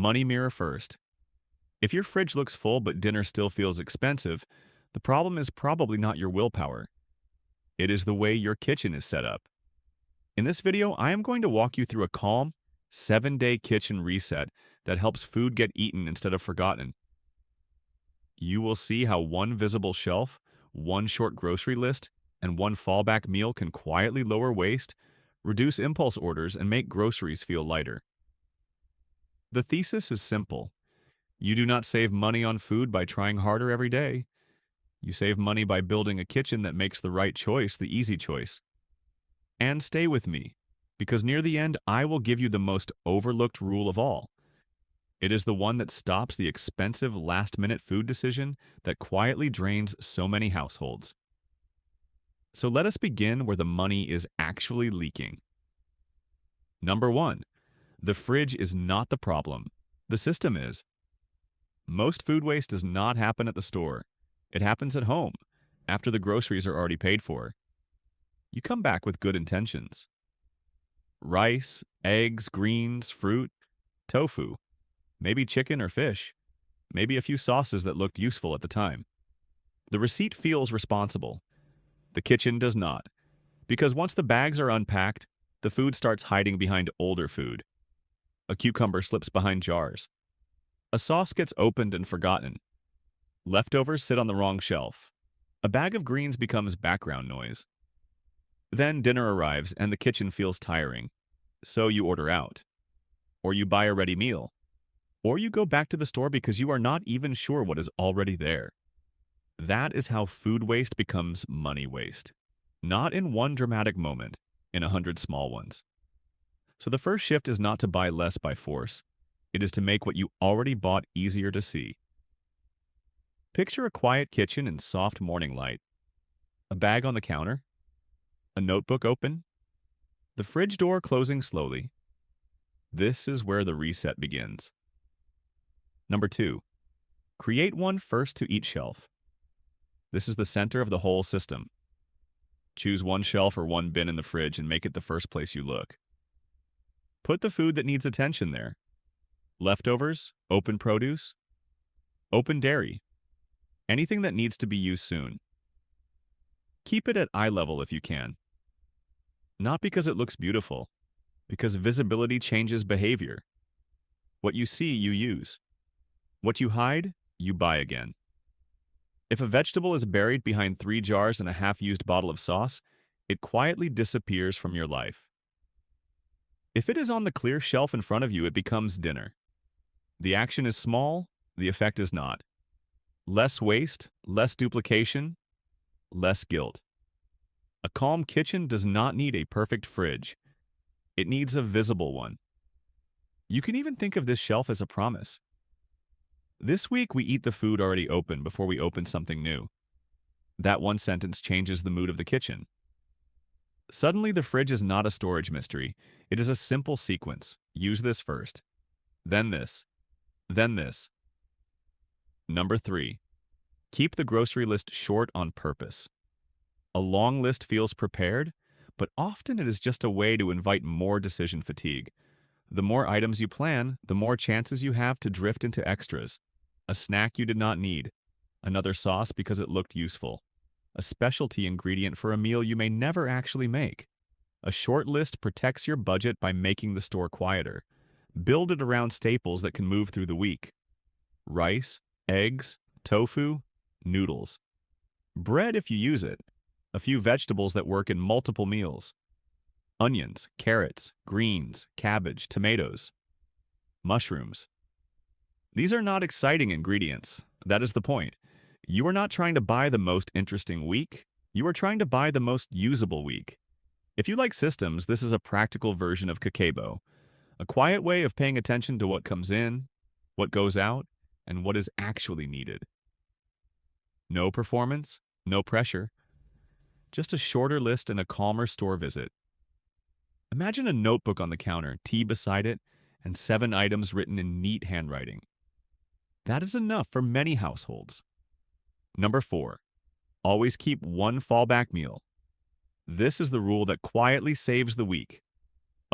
Money mirror first. If your fridge looks full but dinner still feels expensive, the problem is probably not your willpower. It is the way your kitchen is set up. In this video, I am going to walk you through a calm, 7-day kitchen reset that helps food get eaten instead of forgotten. You will see how one visible shelf, one short grocery list, and one fallback meal can quietly lower waste, reduce impulse orders, and make groceries feel lighter. The thesis is simple. You do not save money on food by trying harder every day. You save money by building a kitchen that makes the right choice the easy choice. And stay with me, because near the end, I will give you the most overlooked rule of all. It is the one that stops the expensive last-minute food decision that quietly drains so many households. So let us begin where the money is actually leaking. Number 1. The fridge is not the problem. The system is. Most food waste does not happen at the store. It happens at home, after the groceries are already paid for. You come back with good intentions. Rice, eggs, greens, fruit, tofu, maybe chicken or fish, maybe a few sauces that looked useful at the time. The receipt feels responsible. The kitchen does not, because once the bags are unpacked, the food starts hiding behind older food. A cucumber slips behind jars. A sauce gets opened and forgotten. Leftovers sit on the wrong shelf. A bag of greens becomes background noise. Then dinner arrives and the kitchen feels tiring. So you order out. Or you buy a ready meal. Or you go back to the store because you are not even sure what is already there. That is how food waste becomes money waste. Not in one dramatic moment, in 100 small ones. So the first shift is not to buy less by force. It is to make what you already bought easier to see. Picture a quiet kitchen in soft morning light. A bag on the counter. A notebook open. The fridge door closing slowly. This is where the reset begins. Number 2. Create one first to each shelf. This is the center of the whole system. Choose one shelf or one bin in the fridge and make it the first place you look. Put the food that needs attention there. Leftovers, open produce, open dairy, anything that needs to be used soon. Keep it at eye level if you can. Not because it looks beautiful, because visibility changes behavior. What you see, you use. What you hide, you buy again. If a vegetable is buried behind 3 jars and a half-used bottle of sauce, it quietly disappears from your life. If it is on the clear shelf in front of you, it becomes dinner. The action is small, the effect is not. Less waste, less duplication, less guilt. A calm kitchen does not need a perfect fridge. It needs a visible one. You can even think of this shelf as a promise. This week, we eat the food already open before we open something new. That one sentence changes the mood of the kitchen. Suddenly, the fridge is not a storage mystery. It is a simple sequence. Use this first. Then this. Then this. Number 3. Keep the grocery list short on purpose. A long list feels prepared, but often it is just a way to invite more decision fatigue. The more items you plan, the more chances you have to drift into extras. A snack you did not need. Another sauce because it looked useful. A specialty ingredient for a meal you may never actually make. A short list protects your budget by making the store quieter. Build it around staples that can move through the week. Rice, eggs, tofu, noodles. Bread if you use it. A few vegetables that work in multiple meals. Onions, carrots, greens, cabbage, tomatoes. Mushrooms. These are not exciting ingredients. That is the point. You are not trying to buy the most interesting week. You are trying to buy the most usable week. If you like systems, this is a practical version of Kakebo. A quiet way of paying attention to what comes in, what goes out, and what is actually needed. No performance, no pressure. Just a shorter list and a calmer store visit. Imagine a notebook on the counter, tea beside it, and 7 items written in neat handwriting. That is enough for many households. Number 4. Always keep one fallback meal. This is the rule that quietly saves the week.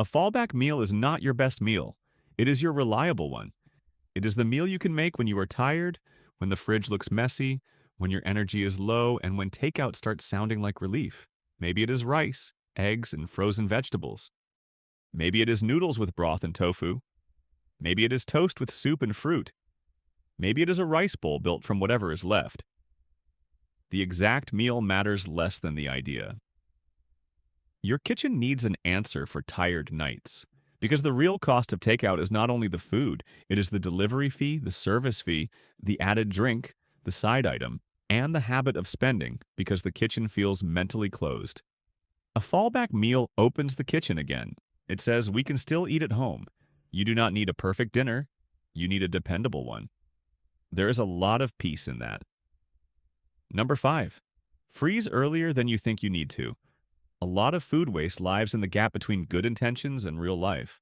A fallback meal is not your best meal. It is your reliable one. It is the meal you can make when you are tired, when the fridge looks messy, when your energy is low, and when takeout starts sounding like relief. Maybe it is rice, eggs, and frozen vegetables. Maybe it is noodles with broth and tofu. Maybe it is toast with soup and fruit. Maybe it is a rice bowl built from whatever is left. The exact meal matters less than the idea. Your kitchen needs an answer for tired nights. Because the real cost of takeout is not only the food, it is the delivery fee, the service fee, the added drink, the side item, and the habit of spending because the kitchen feels mentally closed. A fallback meal opens the kitchen again. It says we can still eat at home. You do not need a perfect dinner. You need a dependable one. There is a lot of peace in that. Number 5. Freeze earlier than you think you need to. A lot of food waste lives in the gap between good intentions and real life.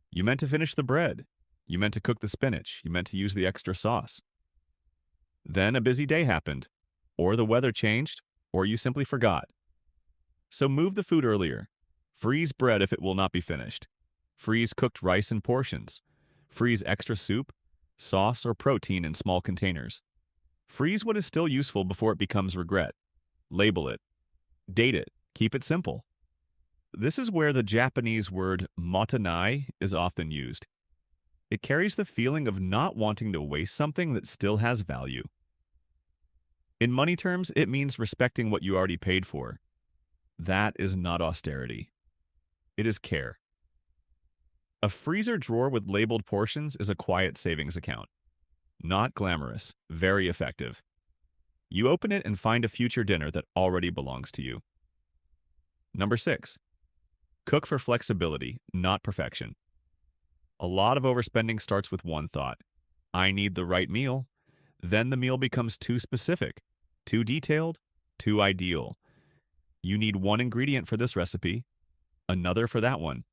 You meant to finish the bread. You meant to cook the spinach. You meant to use the extra sauce. Then a busy day happened, or the weather changed, or you simply forgot. So move the food earlier. Freeze bread if it will not be finished. Freeze cooked rice in portions. Freeze extra soup, sauce, or protein in small containers. Freeze what is still useful before it becomes regret. Label it. Date it. Keep it simple. This is where the Japanese word motenai is often used. It carries the feeling of not wanting to waste something that still has value. In money terms, it means respecting what you already paid for. That is not austerity. It is care. A freezer drawer with labeled portions is a quiet savings account. Not glamorous, very effective. You open it and find a future dinner that already belongs to you. Number 6. Cook for flexibility, not perfection. A lot of overspending starts with one thought. I need the right meal. Then the meal becomes too specific, too detailed, too ideal. You need one ingredient for this recipe, another for that one,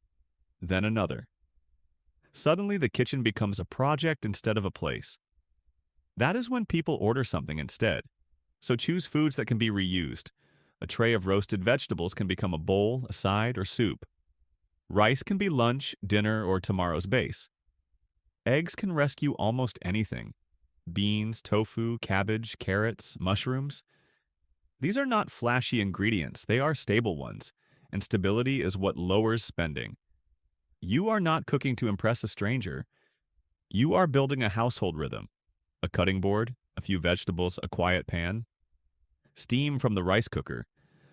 then another. Suddenly, the kitchen becomes a project instead of a place. That is when people order something instead. So choose foods that can be reused. A tray of roasted vegetables can become a bowl, a side, or soup. Rice can be lunch, dinner, or tomorrow's base. Eggs can rescue almost anything. Beans, tofu, cabbage, carrots, mushrooms. These are not flashy ingredients, they are stable ones, and stability is what lowers spending. You are not cooking to impress a stranger. You are building a household rhythm. A cutting board, a few vegetables, a quiet pan. Steam from the rice cooker.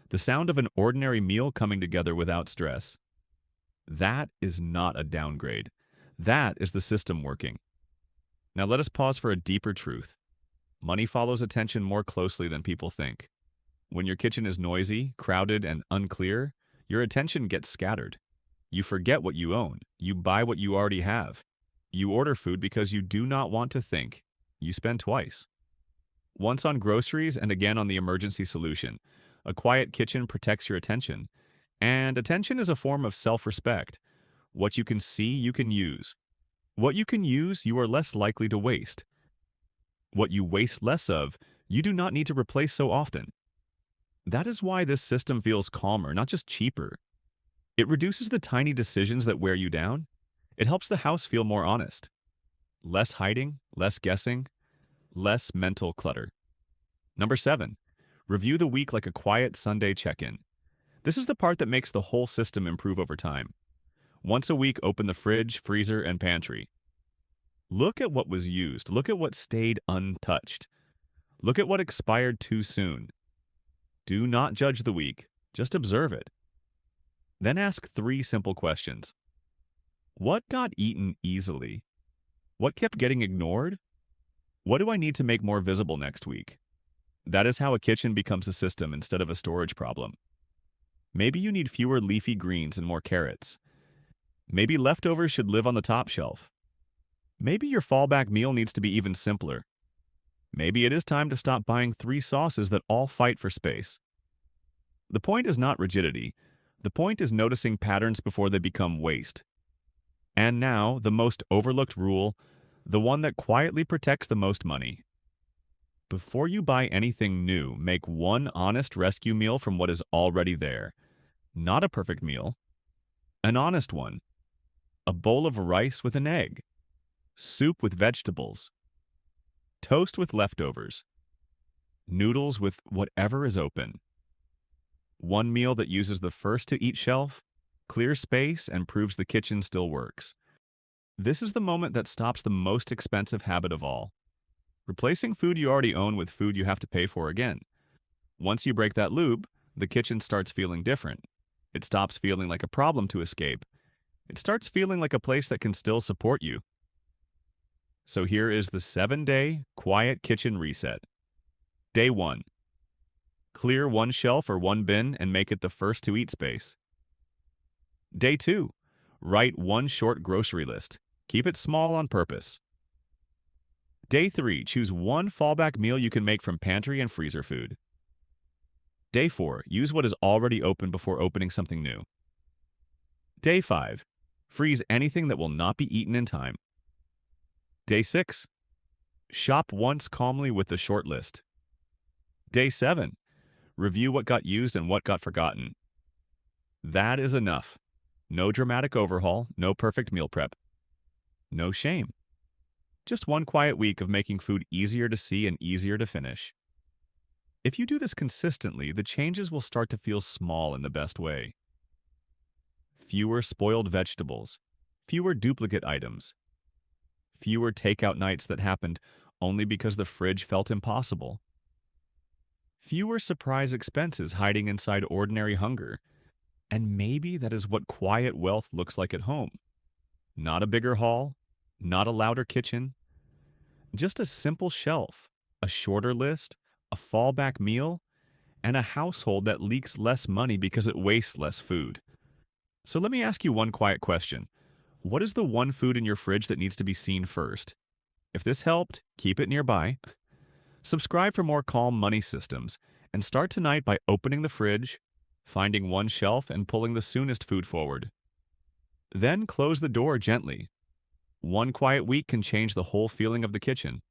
The sound of an ordinary meal coming together without stress. That is not a downgrade. That is the system working. Now let us pause for a deeper truth. Money follows attention more closely than people think. When your kitchen is noisy, crowded, and unclear, your attention gets scattered. You forget what you own. You buy what you already have. You order food because you do not want to think. You spend twice. Once on groceries and again on the emergency solution. A quiet kitchen protects your attention. And attention is a form of self-respect. What you can see, you can use. What you can use, you are less likely to waste. What you waste less of, you do not need to replace so often. That is why this system feels calmer, not just cheaper. It reduces the tiny decisions that wear you down. It helps the house feel more honest. Less hiding, less guessing, less mental clutter. Number 7. Review the week like a quiet Sunday check-in. This is the part that makes the whole system improve over time. Once a week, open the fridge, freezer, and pantry. Look at what was used. Look at what stayed untouched. Look at what expired too soon. Do not judge the week. Just observe it. Then ask 3 simple questions. What got eaten easily? What kept getting ignored? What do I need to make more visible next week? That is how a kitchen becomes a system instead of a storage problem. Maybe you need fewer leafy greens and more carrots. Maybe leftovers should live on the top shelf. Maybe your fallback meal needs to be even simpler. Maybe it is time to stop buying 3 sauces that all fight for space. The point is not rigidity. The point is noticing patterns before they become waste. And now, the most overlooked rule, the one that quietly protects the most money. Before you buy anything new, make one honest rescue meal from what is already there. Not a perfect meal. An honest one. A bowl of rice with an egg. soup with vegetables, toast with leftovers, noodles with whatever is open. One meal that uses the first to eat shelf, clears space, and proves the kitchen still works. This is the moment that stops the most expensive habit of all, replacing food you already own with food you have to pay for again. Once you break that loop, the kitchen starts feeling different. It stops feeling like a problem to escape. It starts feeling like a place that can still support you. So here is the 7-day quiet kitchen reset. Day 1. Clear one shelf or one bin and make it the first to eat space. Day 2. Write one short grocery list. Keep it small on purpose. Day 3. Choose one fallback meal you can make from pantry and freezer food. Day 4. Use what is already open before opening something new. Day 5. Freeze anything that will not be eaten in time. Day 6. Shop once calmly with the short list. Day 7. Review what got used and what got forgotten. That is enough. No dramatic overhaul, no perfect meal prep. No shame. Just one quiet week of making food easier to see and easier to finish. If you do this consistently, the changes will start to feel small in the best way. Fewer spoiled vegetables, fewer duplicate items, fewer takeout nights that happened only because the fridge felt impossible. Fewer surprise expenses hiding inside ordinary hunger. And maybe that is what quiet wealth looks like at home. Not a bigger haul, not a louder kitchen, just a simple shelf, a shorter list, a fallback meal, and a household that leaks less money because it wastes less food. So let me ask you one quiet question. What is the one food in your fridge that needs to be seen first? If this helped, keep it nearby. Subscribe for more calm money systems, and start tonight by opening the fridge, finding one shelf and pulling the soonest food forward. Then close the door gently. One quiet week can change the whole feeling of the kitchen.